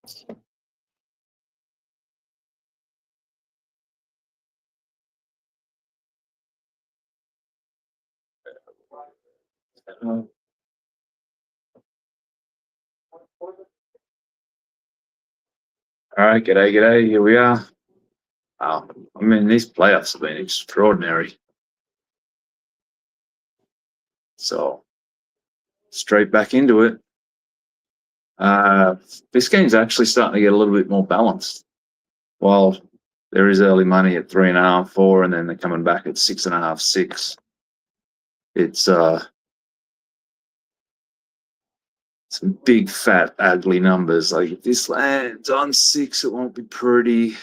All right, g'day. Here we are. I mean, these playoffs have been extraordinary. So, straight back into it. This game's actually starting to get a little bit more balanced. While there is early money at 3.5, 4, and then they're coming back at 6.5, 6. It's some big, fat, ugly numbers. Like if this lands on 6, it won't be pretty.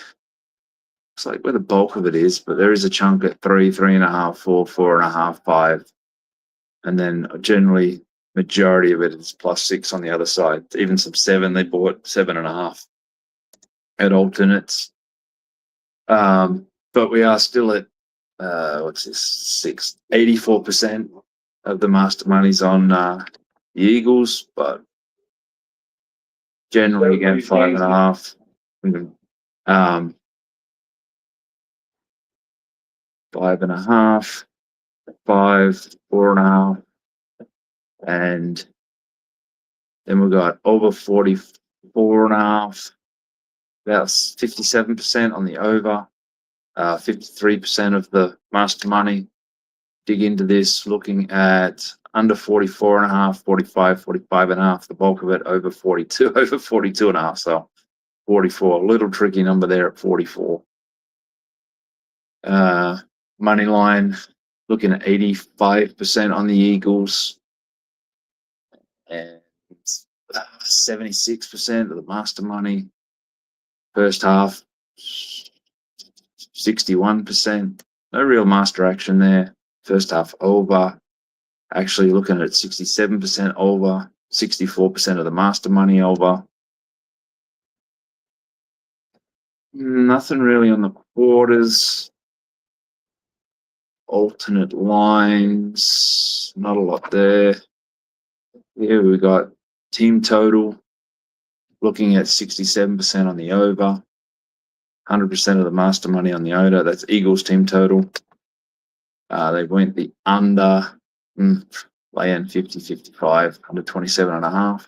It's like where the bulk of it is, but there is a chunk at 3, 3.5, 4, 4.5, 5, and then generally majority of it is +6 on the other side. Even some 7, they bought 7.5 at alternates. But we are still at what's this, 84% of the master money's on the Eagles, but generally again 5.5. 5.5, 5, 4.5, and then we've got over 44.5, about 57% on the over, 53% of the master money. Dig into this, looking at under 44.5, 45, 45.5, the bulk of it over 42, over 42.5, so 44, a little tricky number there at 44. Money line, looking at 85% on the Eagles and 76% of the master money. First half, 61%. No real master action there. First half over. Actually looking at 67% over, 64% of the master money over. Nothing really on the quarters. Alternate lines, not a lot there. Here we got team total, looking at 67% on the over, 100% of the master money on the over. That's Eagles team total. They went the under, lay in 50, 55, under 27.5.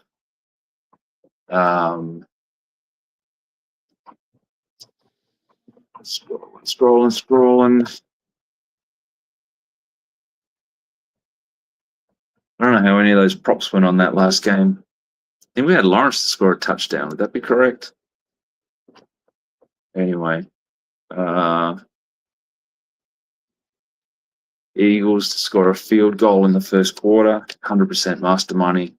Scrolling. I don't know how any of those props went on that last game. I think we had Lawrence to score a touchdown. Would that be correct? Anyway, Eagles to score a field goal in the first quarter, 100% master money,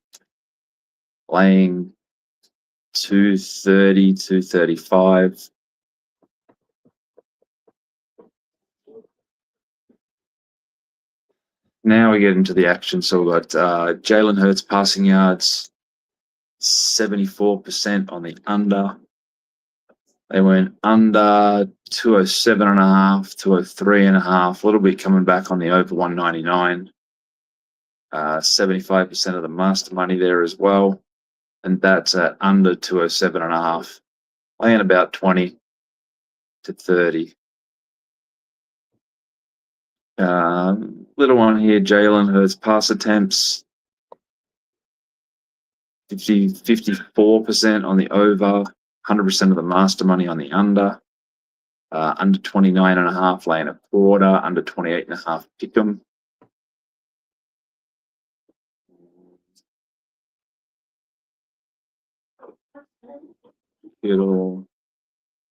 laying 230, 235. Now we get into the action. So we've got Jalen Hurts passing yards, 74% on the under. They went under 207.5, 203.5, a little bit coming back on the over 199. 75% of the master money there as well. And that's at under 207.5, laying about 20 to 30. Little one here, Jalen Hurts pass attempts, 54% on the over, 100% of the master money on the under. Under 29.5, laying a quarter, under 28.5, pick them.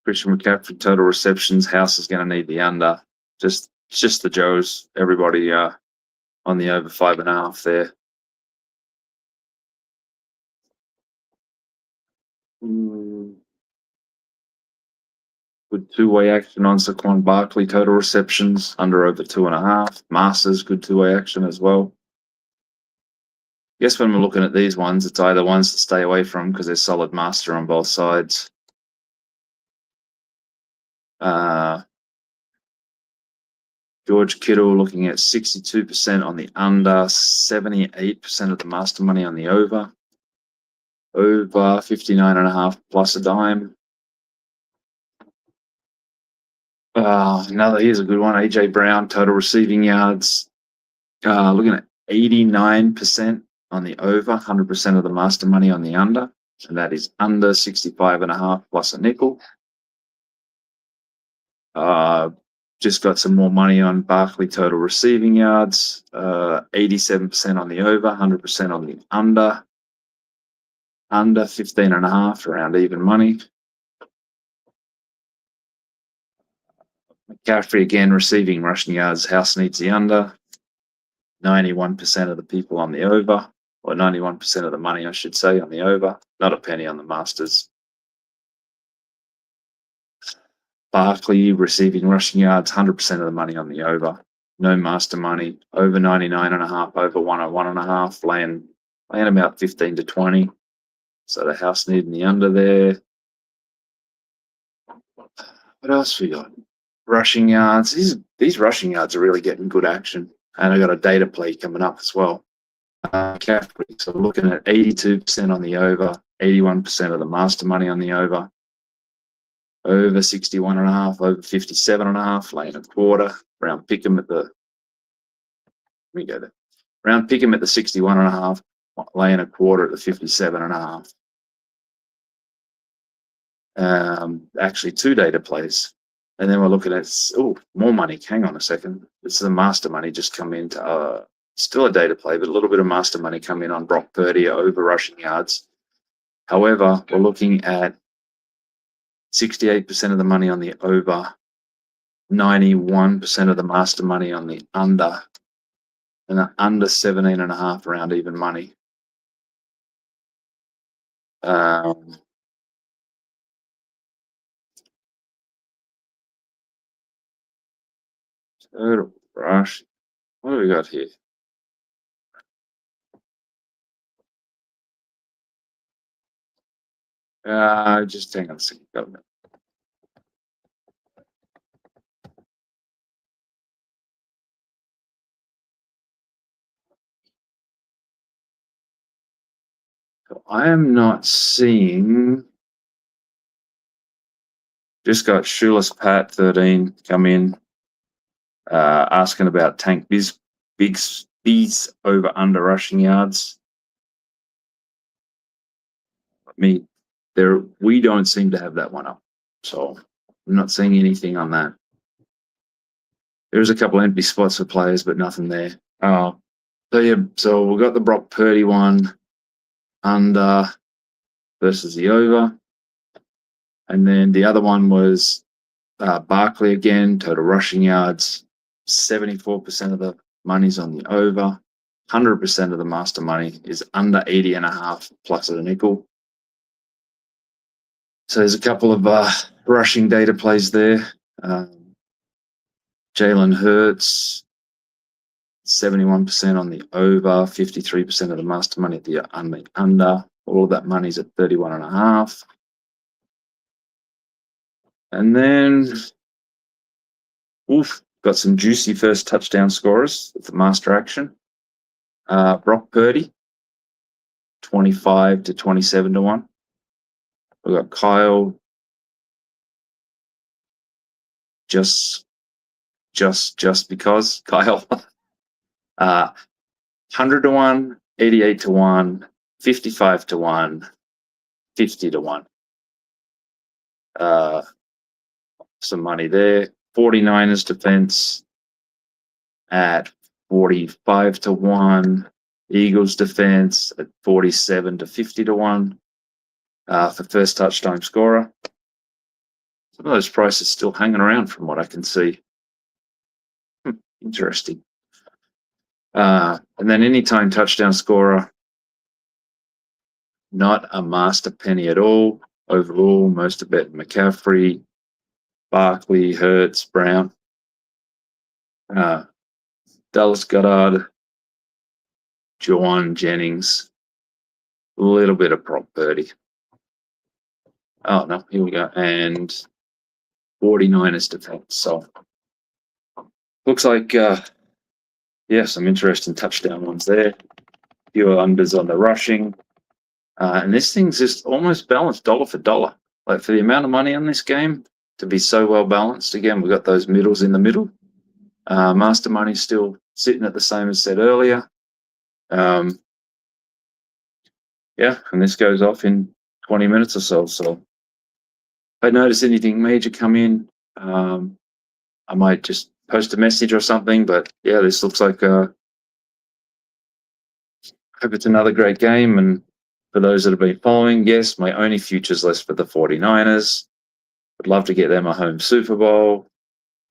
Christian McCaffrey total receptions. House is going to need the under. It's just the Joes. Everybody on the over 5.5 there. Good two-way action on Saquon Barkley total receptions, under over 2.5. Masters, good two-way action as well. Guess when we're looking at these ones, it's either ones to stay away from because there's solid master on both sides. George Kittle looking at 62% on the under, 78% of the master money on the over. over 59.5 plus a dime. Here's a good one. AJ Brown, total receiving yards. Looking at 89% on the over, 100% of the master money on the under. And that is under 65.5 plus a nickel. Just got some more money on Barkley total receiving yards. 87% on the over, 100% on the under. Under 15.5, around even money. McCaffrey again, receiving rushing yards. House needs the under. 91% of the people on the over, or 91% of the money, I should say, on the over. Not a penny on the Masters. Barkley receiving rushing yards, 100% of the money on the over. No master money. Over 99.5, over 101.5, laying about 15 to 20. So the house needing the under there. What else we got? Rushing yards. These rushing yards are really getting good action. And I got a data play coming up as well. McCaffrey. So we're looking at 82% on the over, 81% of the master money on the over. Over 61.5, over 57.5, laying a quarter. Round pick him at the. Let me go there. Round pick him at the 61.5, laying a quarter at the 57.5. Actually, two data plays. And then we're looking at, more money. Hang on a second. This is the master money just come into, still a data play, but a little bit of master money come in on Brock Purdy over rushing yards. However, we're looking at 68% of the money on the over, 91% of the master money on the under, and the under 17.5 around even money. Total rush. What do we got here? Just hang on a second. Got a minute. So I am not seeing. Just got Shoeless Pat 13 come in, asking about Tank Biggs over under rushing yards. We don't seem to have that one up, so I'm not seeing anything on that. There's a couple empty spots for players, but nothing there. So we've got the Brock Purdy one under versus the over, and then the other one was Barkley again, total rushing yards. 74% of the money's on the over. 100% of the master money is under 80.5 plus a nickel. So there's a couple of rushing data plays there. Jalen Hurts, 71% on the over, 53% of the master money at the under. All of that money's at 31.5. And then, got some juicy first touchdown scorers with the master action. Brock Purdy, 25 to 27 to 1. We've got Kyle, just because Kyle, 100 to 1, 88 to 1, 55 to 1, 50 to 1. Some money there. 49ers defense at 45 to 1. Eagles defense at 47 to 50 to 1. For first touchdown scorer. Some of those prices still hanging around from what I can see. Interesting. And then anytime touchdown scorer, not a master penny at all. Overall, most of it McCaffrey, Barkley, Hurts, Brown, Dallas Goedert, Juwan Jennings, a little bit of Brock Purdy. Oh, no, here we go. And 49ers defense. So looks like, some interesting touchdown ones there. Fewer unders on the rushing. And this thing's just almost balanced dollar for dollar. Like for the amount of money on this game to be so well balanced. Again, we've got those middles in the middle. Master money's still sitting at the same as said earlier. Yeah, and this goes off in 20 minutes or so. So if I notice anything major come in, I might just post a message or something. But yeah, this looks like hope it's another great game. And for those that have been following, yes, my only future's list for the 49ers. I'd love to get them a home Super Bowl.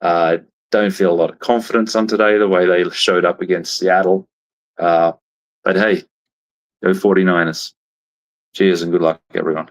Don't feel a lot of confidence on today, the way they showed up against Seattle. But hey, go 49ers. Cheers and good luck, everyone.